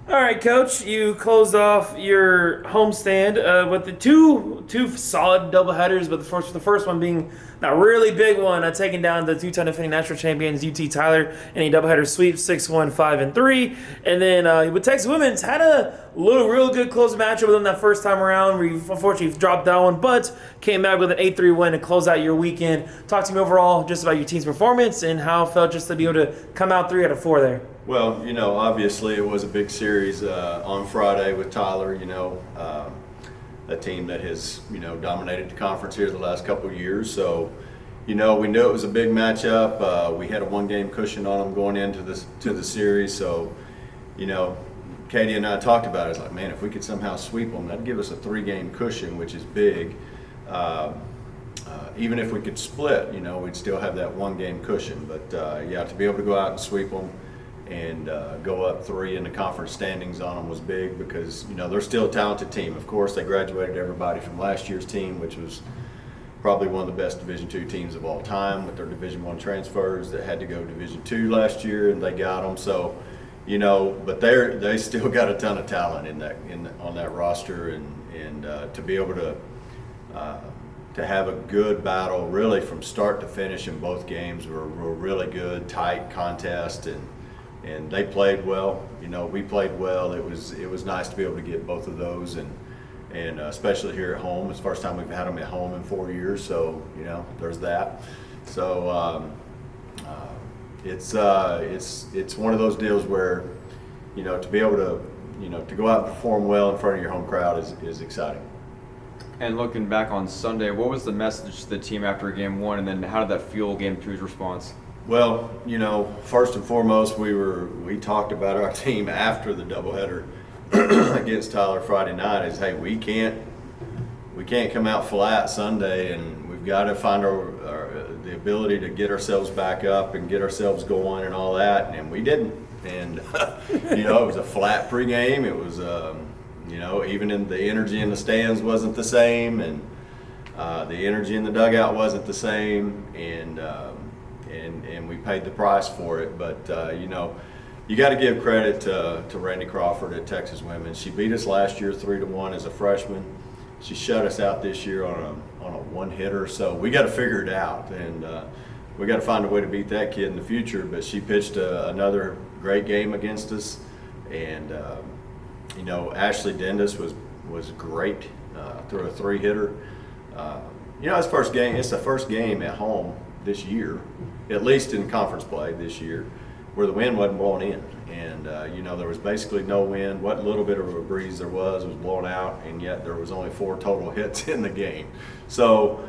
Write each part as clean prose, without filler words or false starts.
All right, Coach. You closed off your homestand with the two solid doubleheaders, but the first one being a really big one, taking down the two-time defending national champions UT Tyler in a doubleheader sweep, 6-1, 5-3, and then with Texas women's had a real good close matchup with them that first time around. We unfortunately dropped that one, but came back with an 8-3 win to close out your weekend. Talk to me overall just about your team's performance and how it felt just to be able to come out 3 out of 4 there. Well, obviously it was a big series on Friday with Tyler, a team that has, dominated the conference here the last couple of years. So, we knew it was a big matchup. We had a one-game cushion on them going into the series. So, Katie and I talked about it. It's like, man, if we could somehow sweep them, that'd give us a 3-game cushion, which is big. Even if we could split, we'd still have that 1-game cushion. But, to be able to go out and sweep them and go up 3 in the conference standings on them was big because they're still a talented team. Of course, they graduated everybody from last year's team, which was probably one of the best Division II teams of all time with their Division I transfers that had to go Division II last year, and they got them. So, but they still got a ton of talent on that roster, and to be able to have a good battle really from start to finish in both games were really good, tight contest, and they played well. We played well. It was nice to be able to get both of those, and especially here at home. It's the first time we've had them at home in 4 years, so there's that. So it's one of those deals where to be able to go out and perform well in front of your home crowd is exciting. And looking back on Sunday, what was the message to the team after game one, and then how did that fuel game two's response? Well, first and foremost, we talked about our team after the doubleheader against Tyler Friday night. Is hey, we can't come out flat Sunday, and we've got to find the ability to get ourselves back up and get ourselves going and all that, and we didn't. And it was a flat pregame. It was even in the energy in the stands wasn't the same, and the energy in the dugout wasn't the same, and we paid the price for it. But you got to give credit to Randy Crawford at Texas Women. She beat us last year 3-1 as a freshman. She shut us out this year on a one-hitter. So we got to figure it out, and we got to find a way to beat that kid in the future. But she pitched another great game against us, and Ashley Dendas was great through a 3-hitter. It's first game. It's the first game at home this year, at least in conference play this year, where the wind wasn't blowing in, and there was basically no wind. What little bit of a breeze there was blown out, and yet there was only 4 total hits in the game. So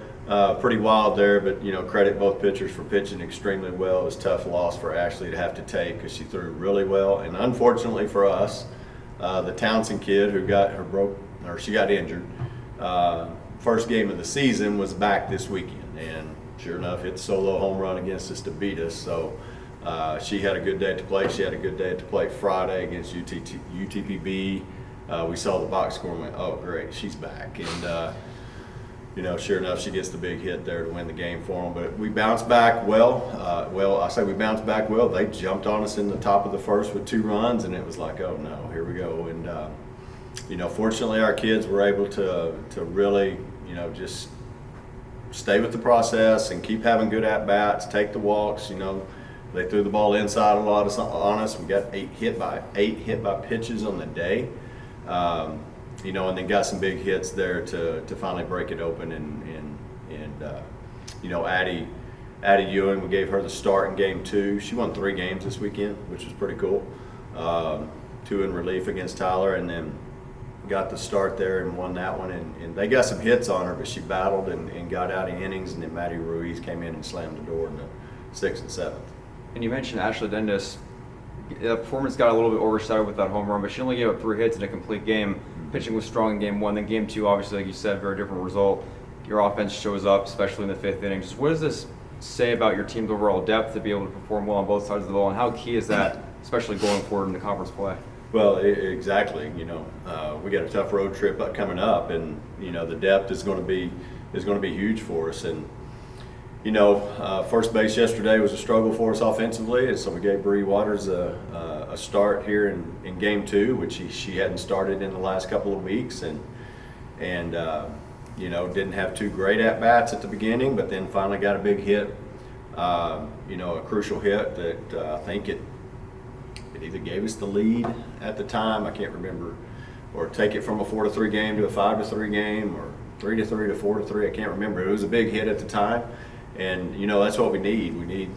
pretty wild there, but credit both pitchers for pitching extremely well. It was a tough loss for Ashley to have to take because she threw really well, and unfortunately for us, the Townsend kid who she got injured. First game of the season was back this weekend, and sure enough, hit the solo home run against us to beat us. So she had a good day at the plate. She had a good day at the plate Friday against UTPB. We saw the box score and went, oh, great, she's back. And, sure enough, she gets the big hit there to win the game for them. But we bounced back well. I say we bounced back well. They jumped on us in the top of the first with 2 runs, and it was like, oh, no, here we go. And, fortunately, our kids were able to really, just stay with the process and keep having good at-bats, take the walks. They threw the ball inside a lot on us. We got 8 hit by pitches on the day. And then got some big hits there to finally break it open. And Addie Ewing, we gave her the start in game 2. She won 3 games this weekend, which was pretty cool. 2 in relief against Tyler, and then got the start there and won that one. And they got some hits on her, but she battled and got out of innings. And then Maddie Ruiz came in and slammed the door in the 6th and 7th. And you mentioned Ashley Dendas. The performance got a little bit overshadowed with that home run, but she only gave up 3 hits in a complete game. Pitching was strong in game 1. Then game 2, obviously, like you said, very different result. Your offense shows up, especially in the 5th inning. Just what does this say about your team's overall depth to be able to perform well on both sides of the ball, and how key is that, especially going forward in the conference play? Well, exactly. We got a tough road trip coming up, and the depth is going to be huge for us. And first base yesterday was a struggle for us offensively, and so we gave Bree Waters a a start here in game 2, which she hadn't started in the last couple of weeks, and didn't have 2 great at bats at the beginning, but then finally got a big hit, a crucial hit that I think it either gave us the lead at the time, I can't remember, or take it from a 4-3 game to a 5-3 game, or 3-3 to 4-3. I can't remember. It was a big hit at the time, and that's what we need. We need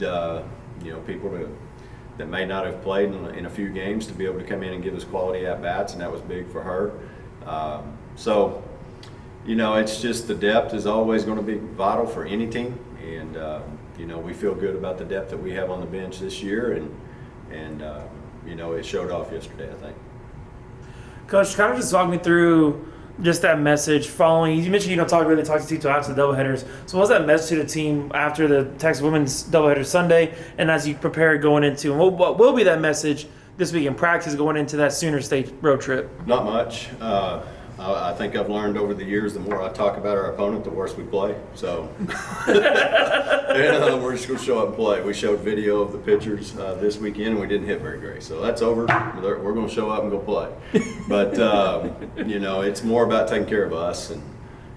people that may not have played in a few games to be able to come in and give us quality at bats, and that was big for her. It's just the depth is always going to be vital for any team, and we feel good about the depth that we have on the bench this year, and it showed off yesterday, I think. Coach, kind of just walk me through just that message following. You mentioned you don't talk to the team until after the doubleheaders. So what was that message to the team after the Texas women's doubleheader Sunday, and as you prepare going into, and what will be that message this week in practice going into that Sooner State road trip? Not much. I think I've learned over the years, the more I talk about our opponent, the worse we play. So we're just going to show up and play. We showed video of the pitchers this weekend, and we didn't hit very great. So that's over. We're going to show up and go play. But, it's more about taking care of us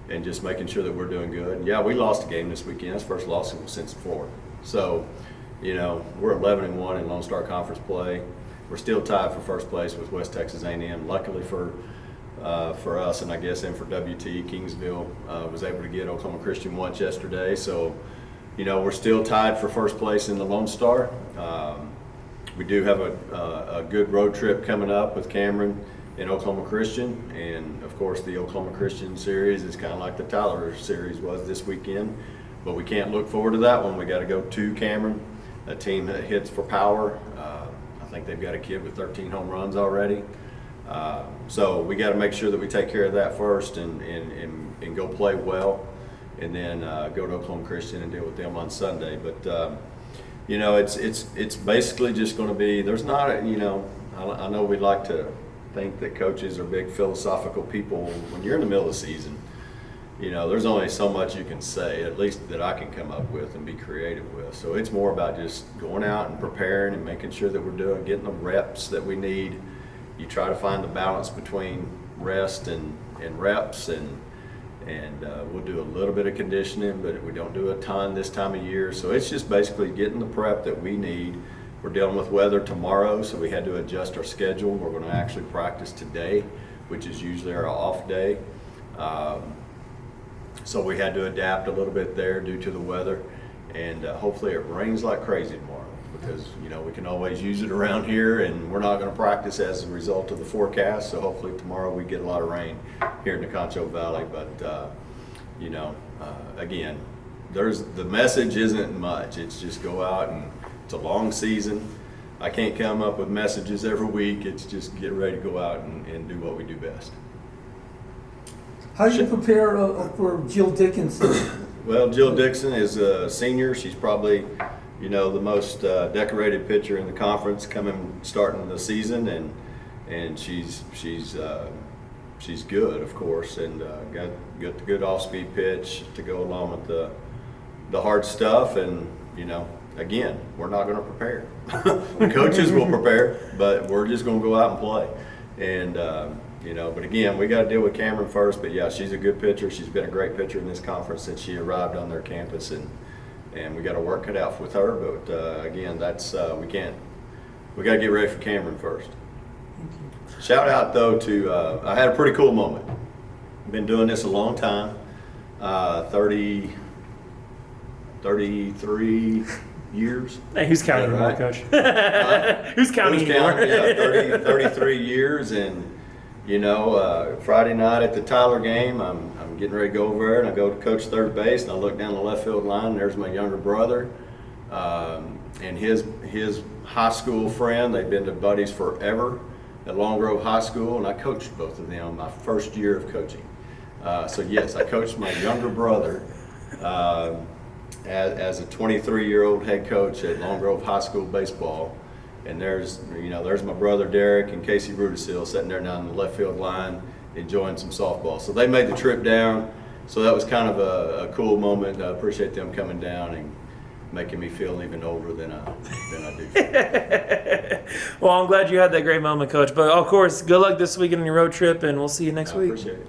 and just making sure that we're doing good. Yeah, we lost a game this weekend. That's the first loss since Florida. So, we're 11-1 in Lone Star Conference play. We're still tied for first place with West Texas A&M. Luckily for us, and I guess and for WT, Kingsville was able to get Oklahoma Christian once yesterday. So, we're still tied for first place in the Lone Star. We do have a good road trip coming up with Cameron and Oklahoma Christian, and of course the Oklahoma Christian series is kind of like the Tyler series was this weekend, but we can't look forward to that one. We got to go to Cameron, a team that hits for power. I think they've got a kid with 13 home runs already. So we got to make sure that we take care of that first and go play well, and then go to Oklahoma Christian and deal with them on Sunday. But it's basically just going to be. There's not I know we like to think that coaches are big philosophical people. When you're in the middle of the season, there's only so much you can say, at least that I can come up with and be creative with. So it's more about just going out and preparing and making sure that we're getting the reps that we need. You try to find the balance between rest and reps, and we'll do a little bit of conditioning, but we don't do a ton this time of year. So it's just basically getting the prep that we need. We're dealing with weather tomorrow, so we had to adjust our schedule. We're going to actually practice today, which is usually our off day. So we had to adapt a little bit there due to the weather, and hopefully it rains like crazy tomorrow, because we can always use it around here, and we're not going to practice as a result of the forecast. So hopefully tomorrow we get a lot of rain here in the Concho Valley. But again, the message isn't much. It's just go out, and it's a long season. I can't come up with messages every week. It's just get ready to go out and do what we do best. How do you prepare for Jill Dickinson? Well, Jill Dixon is a senior. She's probably the most decorated pitcher in the conference starting the season, and she's good, of course, and got the good off-speed pitch to go along with the hard stuff. And again, we're not going to prepare. The coaches will prepare, but we're just going to go out and play. And but again, we got to deal with Cameron first. But yeah, she's a good pitcher. She's been a great pitcher in this conference since she arrived on their campus, and we got to work it out with her. But again, that's we got to get ready for Cameron first. Shout out though to I had a pretty cool moment. Been doing this a long time, 33 years. Hey, who's counting anymore, right? Coach? Who's counting anymore? Yeah, 33 years, and Friday night at the Tyler game, I'm getting ready to go over there, and I go to coach third base, and I look down the left field line, and there's my younger brother, and his high school friend. They've been buddies forever at Long Grove High School, and I coached both of them my first year of coaching. So yes, I coached my younger brother as a 23-year-old head coach at Long Grove High School baseball. And there's my brother Derek and Casey Rudisil sitting there down the left field line enjoying some softball. So they made the trip down. So that was kind of a cool moment. I appreciate them coming down making me feel even older than I do. Feel. Well, I'm glad you had that great moment, Coach. But of course, good luck this weekend on your road trip, and we'll see you next I week. appreciate it.